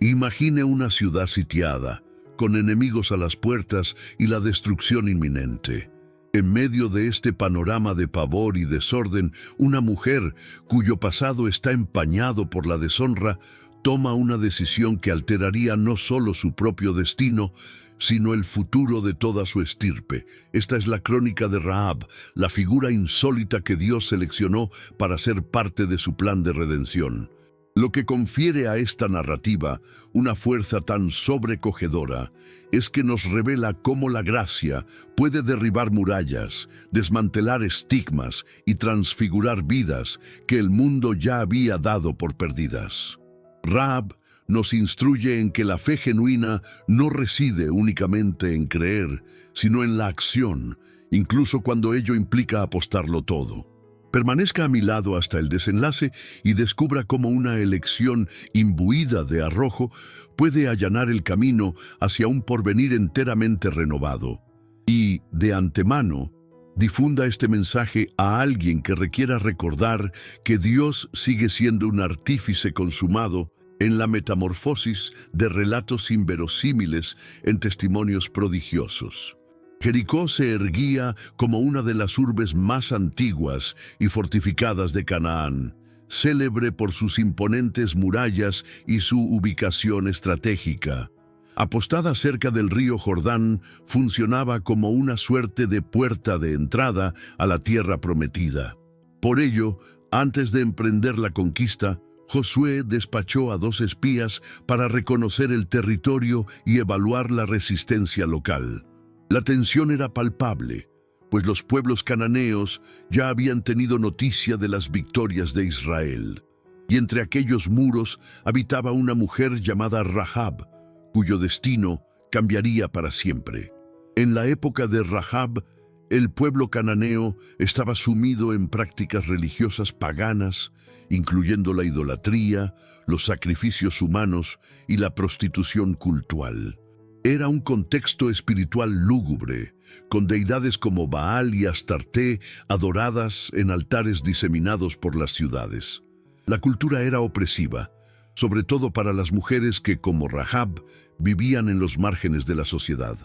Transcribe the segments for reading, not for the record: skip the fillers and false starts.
Imagine una ciudad sitiada, con enemigos a las puertas y la destrucción inminente. En medio de este panorama de pavor y desorden, una mujer, cuyo pasado está empañado por la deshonra, toma una decisión que alteraría no solo su propio destino, sino el futuro de toda su estirpe. Esta es la crónica de Rahab, la figura insólita que Dios seleccionó para ser parte de su plan de redención. Lo que confiere a esta narrativa una fuerza tan sobrecogedora es que nos revela cómo la gracia puede derribar murallas, desmantelar estigmas y transfigurar vidas que el mundo ya había dado por perdidas. Rahab nos instruye en que la fe genuina no reside únicamente en creer, sino en la acción, incluso cuando ello implica apostarlo todo. Permanezca a mi lado hasta el desenlace y descubra cómo una elección imbuida de arrojo puede allanar el camino hacia un porvenir enteramente renovado. Y, de antemano, difunda este mensaje a alguien que requiera recordar que Dios sigue siendo un artífice consumado en la metamorfosis de relatos inverosímiles en testimonios prodigiosos. Jericó se erguía como una de las urbes más antiguas y fortificadas de Canaán, célebre por sus imponentes murallas y su ubicación estratégica. Apostada cerca del río Jordán, funcionaba como una suerte de puerta de entrada a la tierra prometida. Por ello, antes de emprender la conquista, Josué despachó a 2 espías para reconocer el territorio y evaluar la resistencia local. La tensión era palpable, pues los pueblos cananeos ya habían tenido noticia de las victorias de Israel. Y entre aquellos muros habitaba una mujer llamada Rahab, cuyo destino cambiaría para siempre. En la época de Rahab, el pueblo cananeo estaba sumido en prácticas religiosas paganas, incluyendo la idolatría, los sacrificios humanos y la prostitución cultual. Era un contexto espiritual lúgubre, con deidades como Baal y Astarté adoradas en altares diseminados por las ciudades. La cultura era opresiva, sobre todo para las mujeres que, como Rahab, vivían en los márgenes de la sociedad.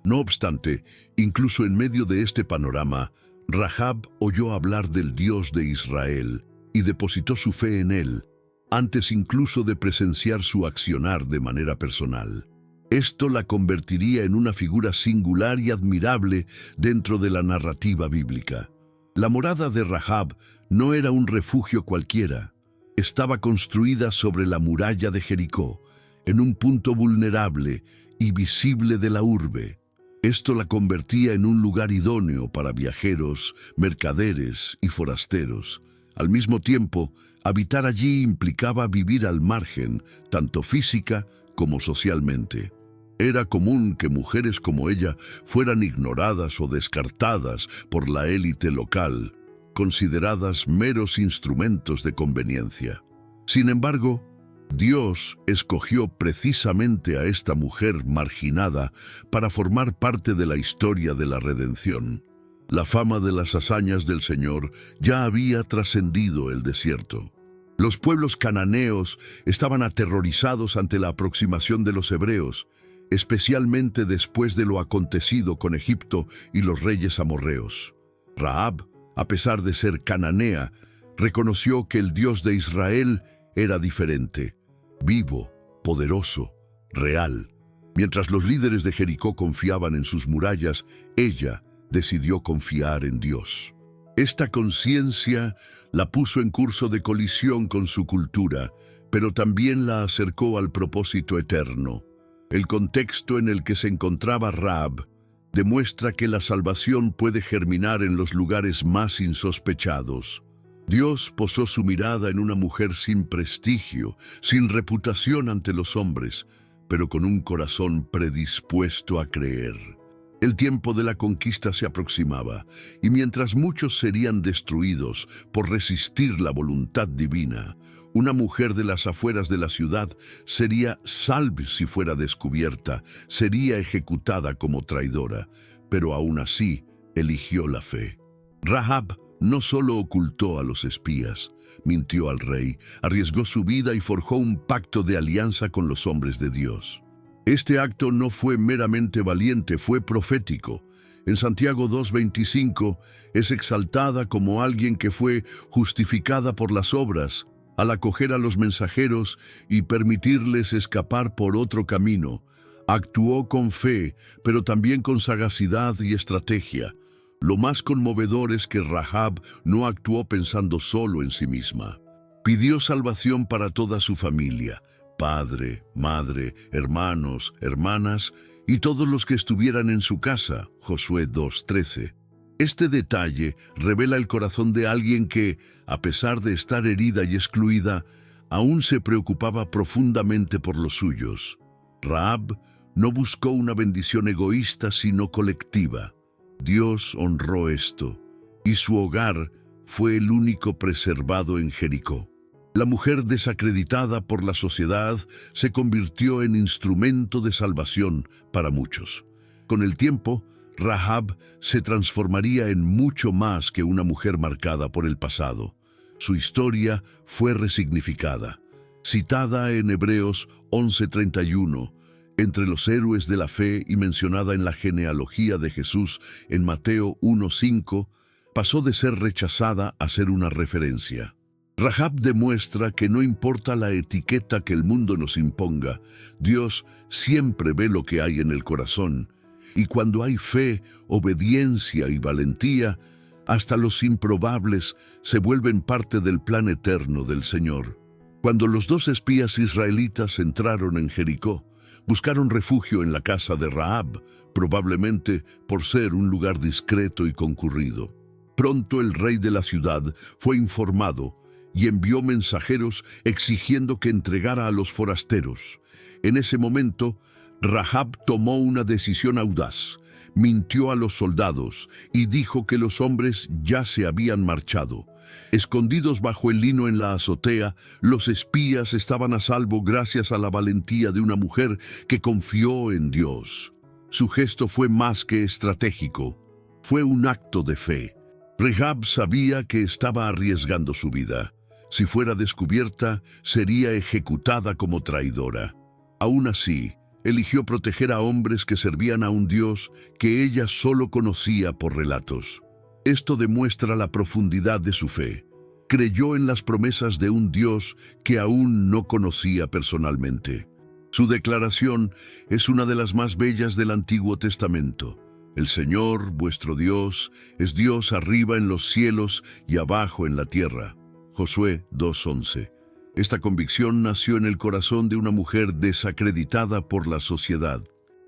No obstante, incluso en medio de este panorama, Rahab oyó hablar del Dios de Israel y depositó su fe en él, antes incluso de presenciar su accionar de manera personal. Esto la convertiría en una figura singular y admirable dentro de la narrativa bíblica. La morada de Rahab no era un refugio cualquiera. Estaba construida sobre la muralla de Jericó, en un punto vulnerable y visible de la urbe. Esto la convertía en un lugar idóneo para viajeros, mercaderes y forasteros. Al mismo tiempo, habitar allí implicaba vivir al margen, tanto física como socialmente. Era común que mujeres como ella fueran ignoradas o descartadas por la élite local, consideradas meros instrumentos de conveniencia. Sin embargo, Dios escogió precisamente a esta mujer marginada para formar parte de la historia de la redención. La fama de las hazañas del Señor ya había trascendido el desierto. Los pueblos cananeos estaban aterrorizados ante la aproximación de los hebreos, especialmente después de lo acontecido con Egipto y los reyes amorreos. Rahab, a pesar de ser cananea, reconoció que el Dios de Israel era diferente, vivo, poderoso, real. Mientras los líderes de Jericó confiaban en sus murallas, ella decidió confiar en Dios. Esta conciencia la puso en curso de colisión con su cultura, pero también la acercó al propósito eterno. El contexto en el que se encontraba Rahab demuestra que la salvación puede germinar en los lugares más insospechados. Dios posó su mirada en una mujer sin prestigio, sin reputación ante los hombres, pero con un corazón predispuesto a creer. El tiempo de la conquista se aproximaba, y mientras muchos serían destruidos por resistir la voluntad divina, una mujer de las afueras de la ciudad sería salva si fuera descubierta, sería ejecutada como traidora, pero aún así eligió la fe. Rahab no solo ocultó a los espías, mintió al rey, arriesgó su vida y forjó un pacto de alianza con los hombres de Dios. Este acto no fue meramente valiente, fue profético. En Santiago 2:25 es exaltada como alguien que fue justificada por las obras, al acoger a los mensajeros y permitirles escapar por otro camino. Actuó con fe, pero también con sagacidad y estrategia. Lo más conmovedor es que Rahab no actuó pensando solo en sí misma. Pidió salvación para toda su familia, padre, madre, hermanos, hermanas y todos los que estuvieran en su casa. Josué 2:13. Este detalle revela el corazón de alguien que, a pesar de estar herida y excluida, aún se preocupaba profundamente por los suyos. Rahab no buscó una bendición egoísta, sino colectiva. Dios honró esto, y su hogar fue el único preservado en Jericó. La mujer desacreditada por la sociedad se convirtió en instrumento de salvación para muchos. Con el tiempo, Rahab se transformaría en mucho más que una mujer marcada por el pasado. Su historia fue resignificada. Citada en Hebreos 11:31, entre los héroes de la fe y mencionada en la genealogía de Jesús en Mateo 1:5, pasó de ser rechazada a ser una referencia. Rahab demuestra que no importa la etiqueta que el mundo nos imponga, Dios siempre ve lo que hay en el corazón, y cuando hay fe, obediencia y valentía, hasta los improbables se vuelven parte del plan eterno del Señor. Cuando los 2 espías israelitas entraron en Jericó, buscaron refugio en la casa de Rahab, probablemente por ser un lugar discreto y concurrido. Pronto el rey de la ciudad fue informado y envió mensajeros exigiendo que entregara a los forasteros. En ese momento, Rahab tomó una decisión audaz. Mintió a los soldados y dijo que los hombres ya se habían marchado. Escondidos bajo el lino en la azotea, los espías estaban a salvo gracias a la valentía de una mujer que confió en Dios. Su gesto fue más que estratégico, fue un acto de fe. Rahab sabía que estaba arriesgando su vida. Si fuera descubierta, sería ejecutada como traidora. Aún así, eligió proteger a hombres que servían a un Dios que ella solo conocía por relatos. Esto demuestra la profundidad de su fe. Creyó en las promesas de un Dios que aún no conocía personalmente. Su declaración es una de las más bellas del Antiguo Testamento. El Señor, vuestro Dios, es Dios arriba en los cielos y abajo en la tierra. Josué 2:11. Esta convicción nació en el corazón de una mujer desacreditada por la sociedad.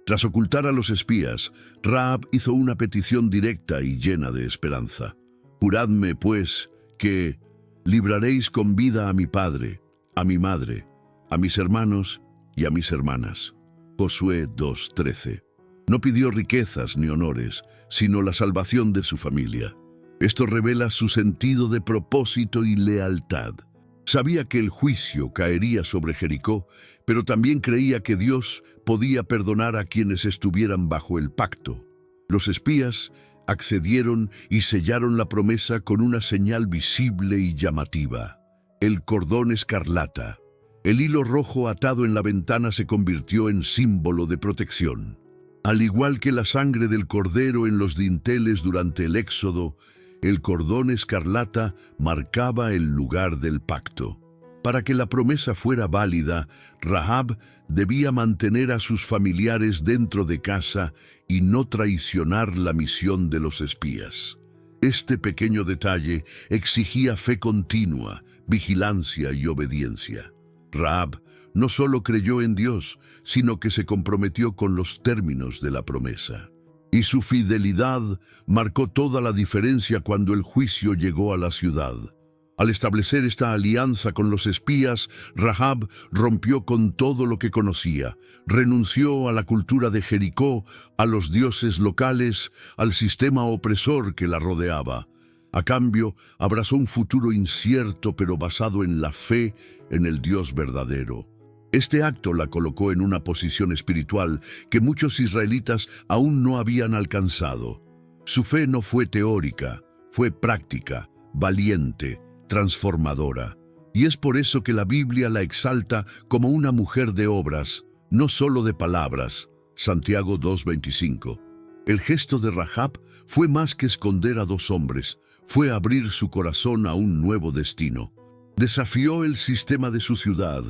Tras ocultar a los espías, Rahab hizo una petición directa y llena de esperanza. Juradme, pues, que libraréis con vida a mi padre, a mi madre, a mis hermanos y a mis hermanas. Josué 2:13. No pidió riquezas ni honores, sino la salvación de su familia. Esto revela su sentido de propósito y lealtad. Sabía que el juicio caería sobre Jericó, pero también creía que Dios podía perdonar a quienes estuvieran bajo el pacto. Los espías accedieron y sellaron la promesa con una señal visible y llamativa: el cordón escarlata. El hilo rojo atado en la ventana se convirtió en símbolo de protección. Al igual que la sangre del cordero en los dinteles durante el Éxodo, el cordón escarlata marcaba el lugar del pacto. Para que la promesa fuera válida, Rahab debía mantener a sus familiares dentro de casa y no traicionar la misión de los espías. Este pequeño detalle exigía fe continua, vigilancia y obediencia. Rahab no solo creyó en Dios, sino que se comprometió con los términos de la promesa. Y su fidelidad marcó toda la diferencia cuando el juicio llegó a la ciudad. Al establecer esta alianza con los espías, Rahab rompió con todo lo que conocía, renunció a la cultura de Jericó, a los dioses locales, al sistema opresor que la rodeaba. A cambio, abrazó un futuro incierto pero basado en la fe en el Dios verdadero. Este acto la colocó en una posición espiritual que muchos israelitas aún no habían alcanzado. Su fe no fue teórica, Fue práctica, valiente, transformadora. Y es por eso que la Biblia la exalta como una mujer de obras, no solo de palabras. Santiago 2:25. El gesto de Rahab fue más que esconder a dos hombres, fue abrir su corazón a un nuevo destino. Desafió el sistema de su ciudad,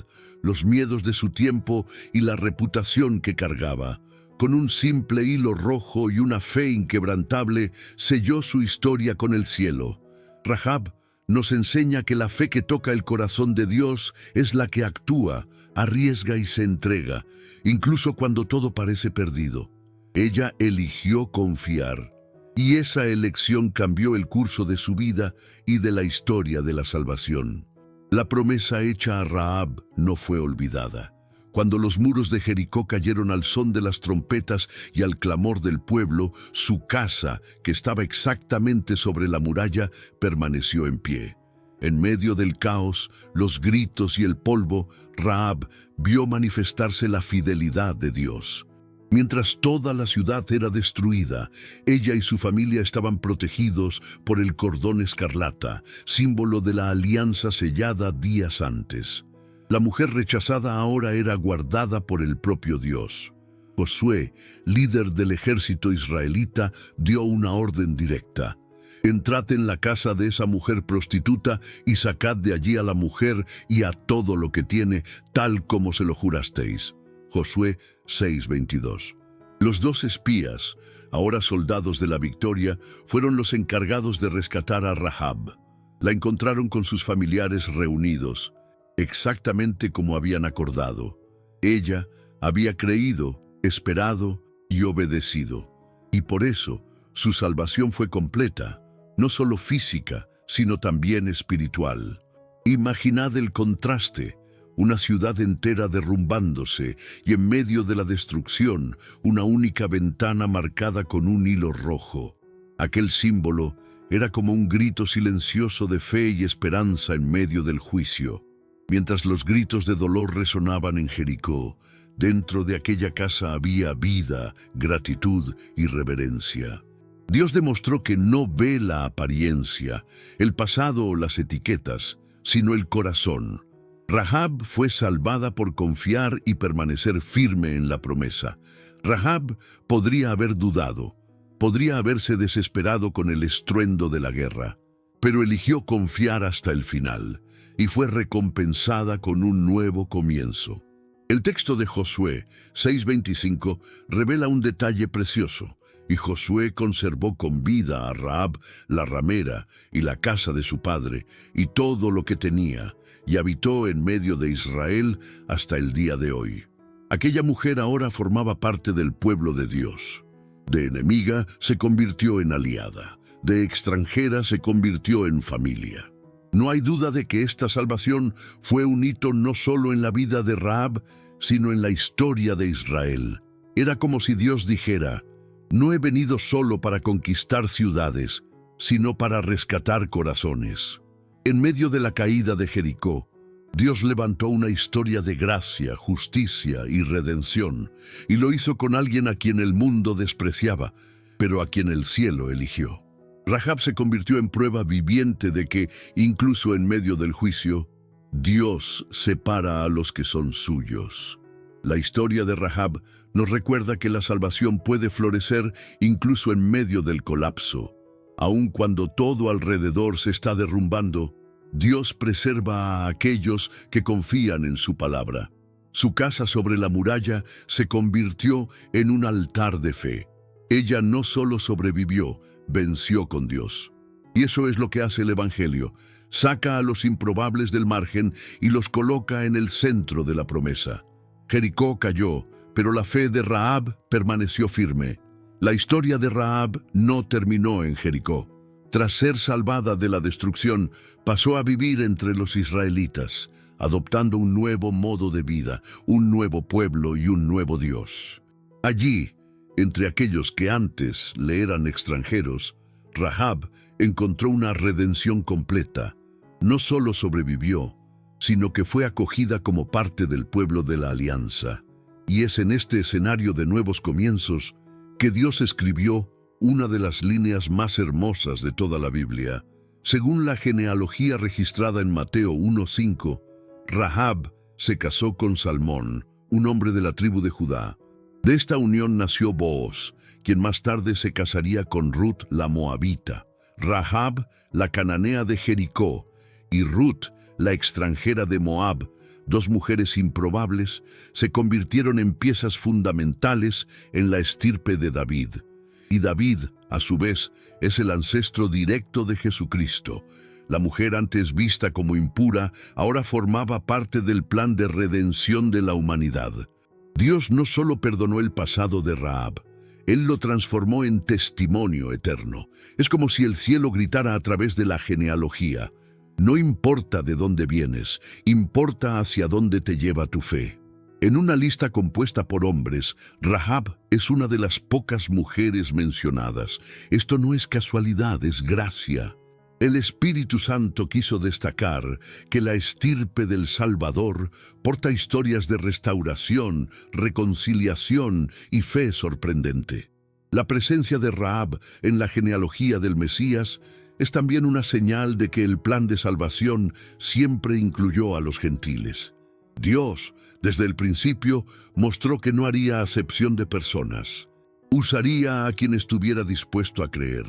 los miedos de su tiempo y la reputación que cargaba. Con un simple hilo rojo y una fe inquebrantable, selló su historia con el cielo. Rahab nos enseña que la fe que toca el corazón de Dios es la que actúa, arriesga y se entrega, incluso cuando todo parece perdido. Ella eligió confiar, y esa elección cambió el curso de su vida y de la historia de la salvación. La promesa hecha a Rahab no fue olvidada. Cuando los muros de Jericó cayeron al son de las trompetas y al clamor del pueblo, su casa, que estaba exactamente sobre la muralla, permaneció en pie. En medio del caos, los gritos y el polvo, Rahab vio manifestarse la fidelidad de Dios. Mientras toda la ciudad era destruida, ella y su familia estaban protegidos por el cordón escarlata, símbolo de la alianza sellada días antes. La mujer rechazada ahora era guardada por el propio Dios. Josué, líder del ejército israelita, dio una orden directa. Entrad en la casa de esa mujer prostituta y sacad de allí a la mujer y a todo lo que tiene, tal como se lo jurasteis. Josué 6:22. Los dos espías, ahora soldados de la victoria, fueron los encargados de rescatar a Rahab. La encontraron con sus familiares reunidos, exactamente como habían acordado. Ella había creído, esperado y obedecido. Y por eso, su salvación fue completa, no solo física, sino también espiritual. Imaginad el contraste, una ciudad entera derrumbándose y en medio de la destrucción, una única ventana marcada con un hilo rojo. Aquel símbolo era como un grito silencioso de fe y esperanza en medio del juicio. Mientras los gritos de dolor resonaban en Jericó, dentro de aquella casa había vida, gratitud y reverencia. Dios demostró que no ve la apariencia, el pasado o las etiquetas, sino el corazón. Rahab fue salvada por confiar y permanecer firme en la promesa. Rahab podría haber dudado, podría haberse desesperado con el estruendo de la guerra, pero eligió confiar hasta el final y fue recompensada con un nuevo comienzo. El texto de Josué 6:25 revela un detalle precioso. Y Josué conservó con vida a Rahab, la ramera, y la casa de su padre, y todo lo que tenía, y habitó en medio de Israel hasta el día de hoy. Aquella mujer ahora formaba parte del pueblo de Dios. De enemiga se convirtió en aliada, de extranjera se convirtió en familia. No hay duda de que esta salvación fue un hito no solo en la vida de Rahab, sino en la historia de Israel. Era como si Dios dijera: no he venido solo para conquistar ciudades, sino para rescatar corazones. En medio de la caída de Jericó, Dios levantó una historia de gracia, justicia y redención, y lo hizo con alguien a quien el mundo despreciaba, pero a quien el cielo eligió. Rahab se convirtió en prueba viviente de que, incluso en medio del juicio, Dios separa a los que son suyos. La historia de Rahab nos recuerda que la salvación puede florecer incluso en medio del colapso. Aun cuando todo alrededor se está derrumbando, Dios preserva a aquellos que confían en su palabra. Su casa sobre la muralla se convirtió en un altar de fe. Ella no solo sobrevivió, venció con Dios. Y eso es lo que hace el Evangelio. Saca a los improbables del margen y los coloca en el centro de la promesa. Jericó cayó, pero la fe de Rahab permaneció firme. La historia de Rahab no terminó en Jericó. Tras ser salvada de la destrucción, pasó a vivir entre los israelitas, adoptando un nuevo modo de vida, un nuevo pueblo y un nuevo Dios. Allí, entre aquellos que antes le eran extranjeros, Rahab encontró una redención completa. No solo sobrevivió, sino que fue acogida como parte del pueblo de la alianza. Y es en este escenario de nuevos comienzos que Dios escribió una de las líneas más hermosas de toda la Biblia. Según la genealogía registrada en Mateo 1:5, Rahab se casó con Salmón, un hombre de la tribu de Judá. De esta unión nació Booz, quien más tarde se casaría con Ruth la moabita, Rahab la cananea de Jericó y Ruth la extranjera de Moab, dos mujeres improbables, se convirtieron en piezas fundamentales en la estirpe de David. Y David, a su vez, es el ancestro directo de Jesucristo. La mujer antes vista como impura, ahora formaba parte del plan de redención de la humanidad. Dios no solo perdonó el pasado de Rahab, Él lo transformó en testimonio eterno. Es como si el cielo gritara a través de la genealogía: no importa de dónde vienes, importa hacia dónde te lleva tu fe. En una lista compuesta por hombres, Rahab es una de las pocas mujeres mencionadas. Esto no es casualidad, es gracia. El Espíritu Santo quiso destacar que la estirpe del Salvador porta historias de restauración, reconciliación y fe sorprendente. La presencia de Rahab en la genealogía del Mesías es también una señal de que el plan de salvación siempre incluyó a los gentiles. Dios, desde el principio, mostró que no haría acepción de personas. Usaría a quien estuviera dispuesto a creer,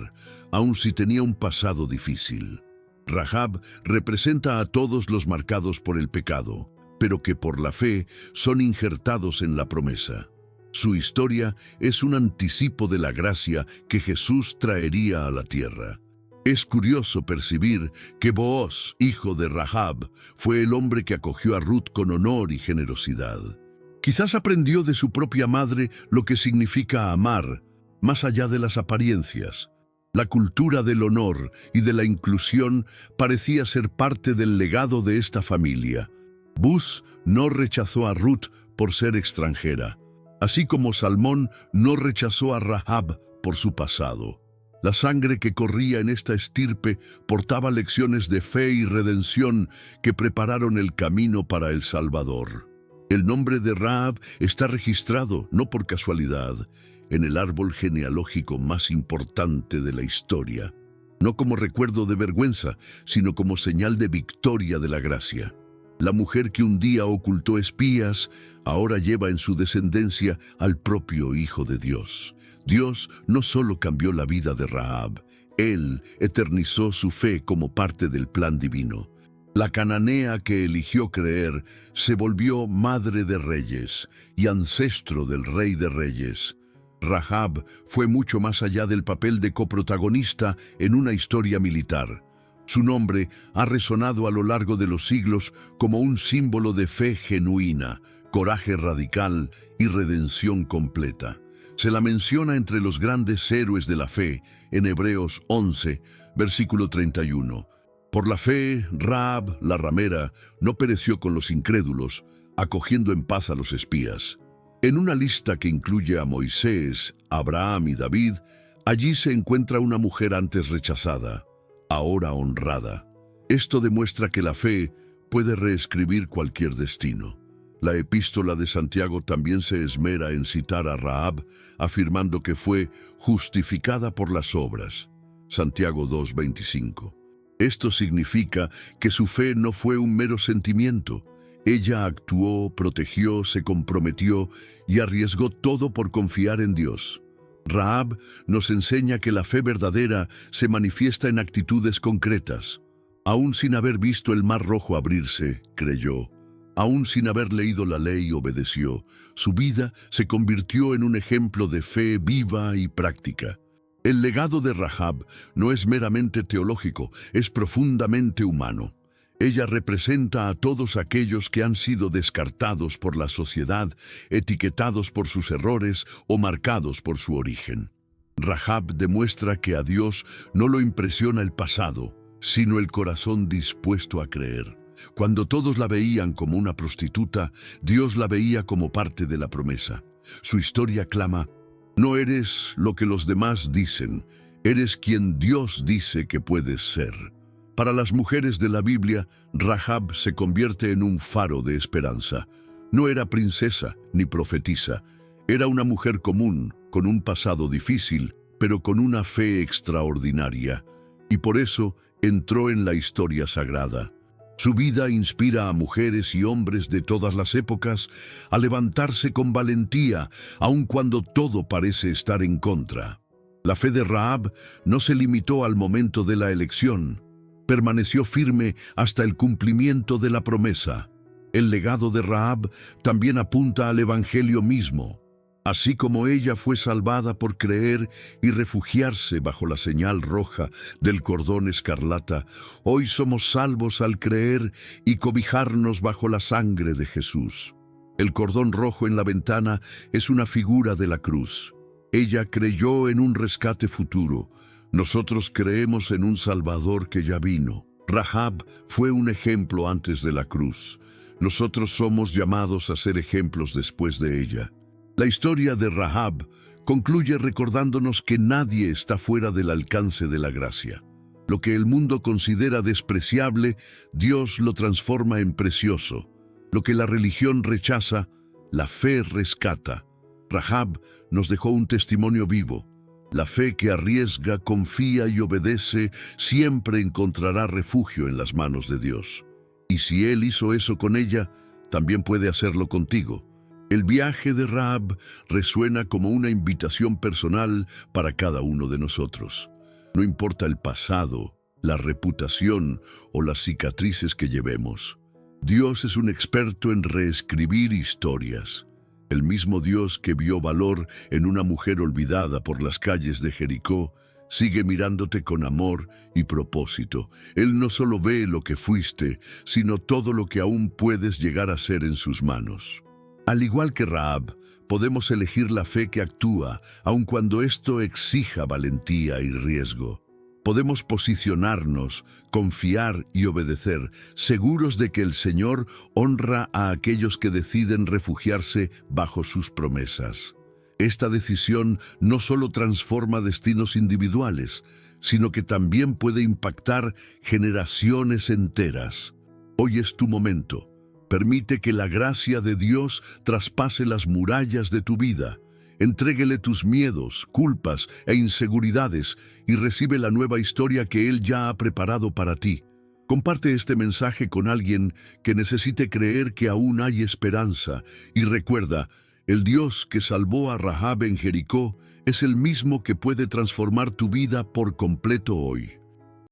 aun si tenía un pasado difícil. Rahab representa a todos los marcados por el pecado, pero que por la fe son injertados en la promesa. Su historia es un anticipo de la gracia que Jesús traería a la tierra. Es curioso percibir que Booz, hijo de Rahab, fue el hombre que acogió a Ruth con honor y generosidad. Quizás aprendió de su propia madre lo que significa amar, más allá de las apariencias. La cultura del honor y de la inclusión parecía ser parte del legado de esta familia. Booz no rechazó a Ruth por ser extranjera, así como Salmón no rechazó a Rahab por su pasado. La sangre que corría en esta estirpe portaba lecciones de fe y redención que prepararon el camino para el Salvador. El nombre de Rahab está registrado, no por casualidad, en el árbol genealógico más importante de la historia, no como recuerdo de vergüenza, sino como señal de victoria de la gracia. La mujer que un día ocultó espías, ahora lleva en su descendencia al propio Hijo de Dios. Dios no solo cambió la vida de Rahab, Él eternizó su fe como parte del plan divino. La cananea que eligió creer se volvió madre de reyes y ancestro del rey de reyes. Rahab fue mucho más allá del papel de coprotagonista en una historia militar. Su nombre ha resonado a lo largo de los siglos como un símbolo de fe genuina, coraje radical y redención completa. Se la menciona entre los grandes héroes de la fe en Hebreos 11, versículo 31. Por la fe, Rahab, la ramera, no pereció con los incrédulos, acogiendo en paz a los espías. En una lista que incluye a Moisés, Abraham y David, allí se encuentra una mujer antes rechazada, ahora honrada. Esto demuestra que la fe puede reescribir cualquier destino. La epístola de Santiago también se esmera en citar a Rahab, afirmando que fue justificada por las obras. Santiago 2:25. Esto significa que su fe no fue un mero sentimiento. Ella actuó, protegió, se comprometió y arriesgó todo por confiar en Dios. Rahab nos enseña que la fe verdadera se manifiesta en actitudes concretas. Aún sin haber visto el mar rojo abrirse, creyó. Aún sin haber leído la ley, obedeció. Su vida se convirtió en un ejemplo de fe viva y práctica. El legado de Rahab no es meramente teológico, es profundamente humano. Ella representa a todos aquellos que han sido descartados por la sociedad, etiquetados por sus errores o marcados por su origen. Rahab demuestra que a Dios no lo impresiona el pasado, sino el corazón dispuesto a creer. Cuando todos la veían como una prostituta, Dios la veía como parte de la promesa. Su historia clama: no eres lo que los demás dicen, eres quien Dios dice que puedes ser. Para las mujeres de la Biblia, Rahab se convierte en un faro de esperanza. No era princesa ni profetisa, era una mujer común, con un pasado difícil, pero con una fe extraordinaria, y por eso entró en la historia sagrada. Su vida inspira a mujeres y hombres de todas las épocas a levantarse con valentía, aun cuando todo parece estar en contra. La fe de Rahab no se limitó al momento de la elección, permaneció firme hasta el cumplimiento de la promesa. El legado de Rahab también apunta al Evangelio mismo. Así como ella fue salvada por creer y refugiarse bajo la señal roja del cordón escarlata, hoy somos salvos al creer y cobijarnos bajo la sangre de Jesús. El cordón rojo en la ventana es una figura de la cruz. Ella creyó en un rescate futuro. Nosotros creemos en un Salvador que ya vino. Rahab fue un ejemplo antes de la cruz. Nosotros somos llamados a ser ejemplos después de ella. La historia de Rahab concluye recordándonos que nadie está fuera del alcance de la gracia. Lo que el mundo considera despreciable, Dios lo transforma en precioso. Lo que la religión rechaza, la fe rescata. Rahab nos dejó un testimonio vivo. La fe que arriesga, confía y obedece siempre encontrará refugio en las manos de Dios. Y si Él hizo eso con ella, también puede hacerlo contigo. El viaje de Rahab resuena como una invitación personal para cada uno de nosotros. No importa el pasado, la reputación o las cicatrices que llevemos. Dios es un experto en reescribir historias. El mismo Dios que vio valor en una mujer olvidada por las calles de Jericó, sigue mirándote con amor y propósito. Él no solo ve lo que fuiste, sino todo lo que aún puedes llegar a ser en sus manos. Al igual que Rahab, podemos elegir la fe que actúa, aun cuando esto exija valentía y riesgo. Podemos posicionarnos, confiar y obedecer, seguros de que el Señor honra a aquellos que deciden refugiarse bajo sus promesas. Esta decisión no solo transforma destinos individuales, sino que también puede impactar generaciones enteras. Hoy es tu momento. Permite que la gracia de Dios traspase las murallas de tu vida. Entréguele tus miedos, culpas e inseguridades y recibe la nueva historia que Él ya ha preparado para ti. Comparte este mensaje con alguien que necesite creer que aún hay esperanza y recuerda, el Dios que salvó a Rahab en Jericó es el mismo que puede transformar tu vida por completo hoy.